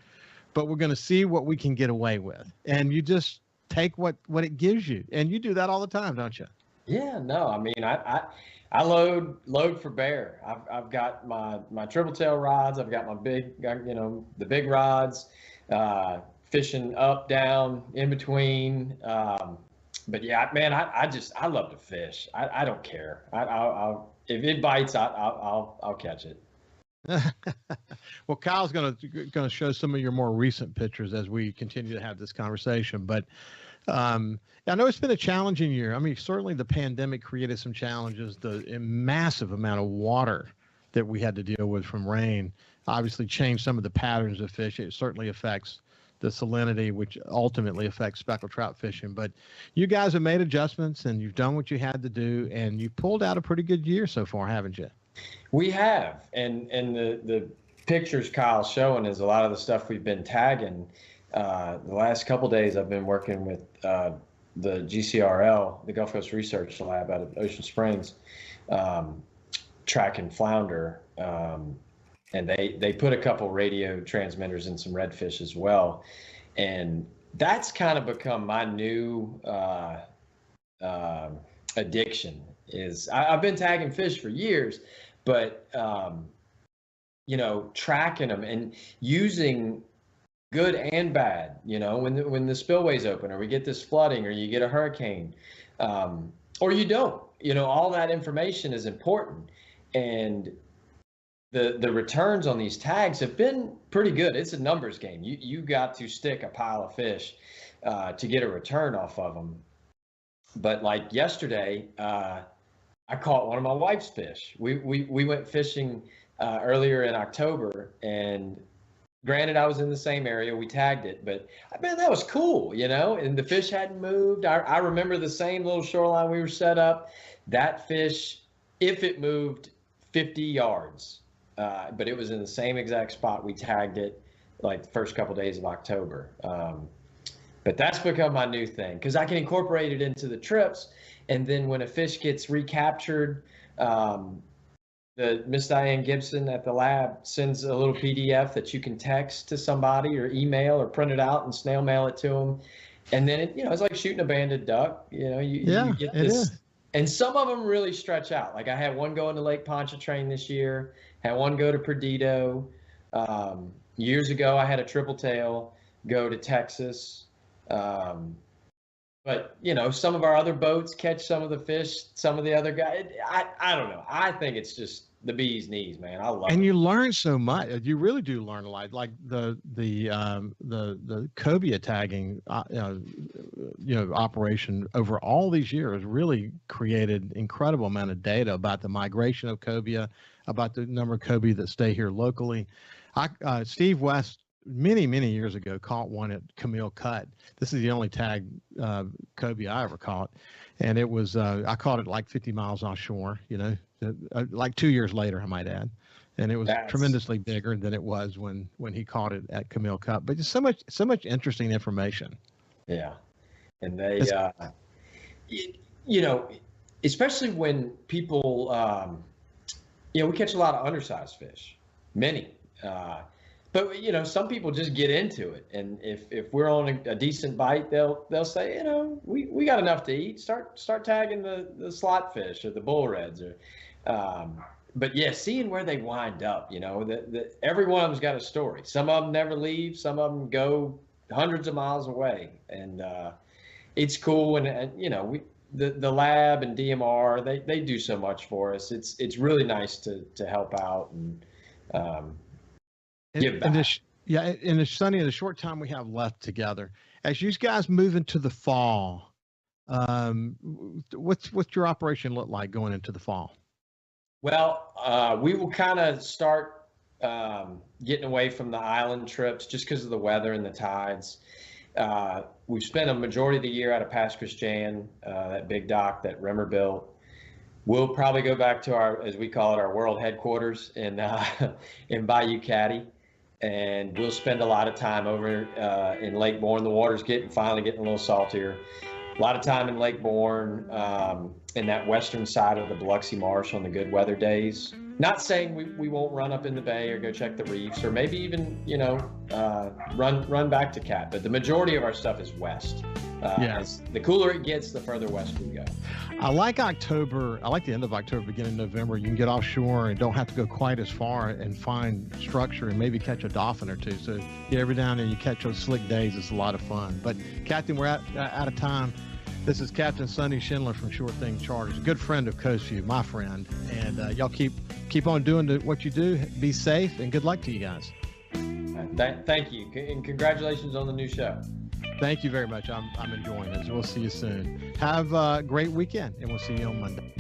S3: but we're going to see what we can get away with." And you just take what it gives you, and you do that all the time, don't you?
S14: Yeah, no, I load for bear. I've got my triple tail rods. I've got my the big rods, fishing up, down, in between. But yeah, man, I love to fish. I don't care. I'll if it bites, I'll catch it.
S3: Well, Kyle's going to show some of your more recent pictures as we continue to have this conversation. But I know it's been a challenging year. Certainly the pandemic created some challenges. The massive amount of water that we had to deal with from rain obviously changed some of the patterns of fish. It certainly affects the salinity, which ultimately affects speckled trout fishing. But you guys have made adjustments and you've done what you had to do, and you pulled out a pretty good year so far, haven't you?
S14: We have, and the pictures Kyle's showing is a lot of the stuff we've been tagging. The last couple days I've been working with the GCRL, the Gulf Coast Research Lab out of Ocean Springs, tracking flounder, and they put a couple radio transmitters in some redfish as well, and that's kind of become my new addiction. Is I've been tagging fish for years, but tracking them and using good and bad, when the spillway's open, or we get this flooding, or you get a hurricane, or you don't, all that information is important. And the returns on these tags have been pretty good. It's a numbers game. You got to stick a pile of fish to get a return off of them. But like yesterday, I caught one of my wife's fish. We went fishing earlier in October, and granted, I was in the same area. We tagged it, but man, that was cool, and the fish hadn't moved. I remember the same little shoreline we were set up. That fish, if it moved 50 yards, but it was in the same exact spot we tagged it like the first couple days of October. But that's become my new thing, because I can incorporate it into the trips. And then when a fish gets recaptured, Miss Diane Gibson at the lab sends a little PDF that you can text to somebody or email or print it out and snail mail it to them. And then it's like shooting a banded duck. You get this. Is. And some of them really stretch out. Like I had one go into Lake Pontchartrain this year, had one go to Perdido. Years ago, I had a triple tail go to Texas. But some of our other boats catch some of the fish, some of the other guys. I don't know. I think it's just the bee's knees, man. I love it.
S3: And you learn so much. You really do learn a lot. Like the cobia tagging, operation over all these years really created incredible amount of data about the migration of cobia, about the number of cobia that stay here locally. Steve West, many years ago, caught one at Camille Cut. This is the only tag cobia I ever caught, and it was I caught it like 50 miles offshore. Like 2 years later, I might add, and it was tremendously bigger than it was when he caught it at Camille Cut. But just so much interesting information.
S14: Yeah, and they especially when people we catch a lot of undersized fish, many. But some people just get into it, and if we're on a decent bite, they'll say, we got enough to eat. Start tagging the slot fish or the bull reds, or but yeah, seeing where they wind up. Every one of them's got a story. Some of them never leave. Some of them go hundreds of miles away, and it's cool. And the lab and DMR, they do so much for us. It's really nice to help out and. Give back.
S3: And it's Sonny, in the short time we have left together, as you guys move into the fall, what's your operation look like going into the fall?
S14: Well, we will kind of start getting away from the island trips just because of the weather and the tides. We've spent a majority of the year out of Pass Christian, that big dock that Rimmer built. We'll probably go back to our, as we call it, our world headquarters in Bayou Caddy. And we'll spend a lot of time over in Lake Bourne. The water's finally getting a little saltier. A lot of time in Lake Bourne, in that western side of the Biloxi Marsh on the good weather days. Not saying we won't run up in the bay or go check the reefs, or maybe even run back to Cat. But the majority of our stuff is west. As the cooler it gets, the further west we go.
S3: I like October. I like the end of October, beginning of November. You can get offshore and don't have to go quite as far and find structure and maybe catch a dolphin or two. So every now and then you catch those slick days. It's a lot of fun. But Captain, we're out of time. This is Captain Sonny Schindler from Short Thing Charters, a good friend of Coast Vue, my friend. And y'all keep on doing what you do. Be safe, and good luck to you guys.
S14: Thank you, and congratulations on the new show.
S3: Thank you very much. I'm enjoying this. We'll see you soon. Have a great weekend, and we'll see you on Monday.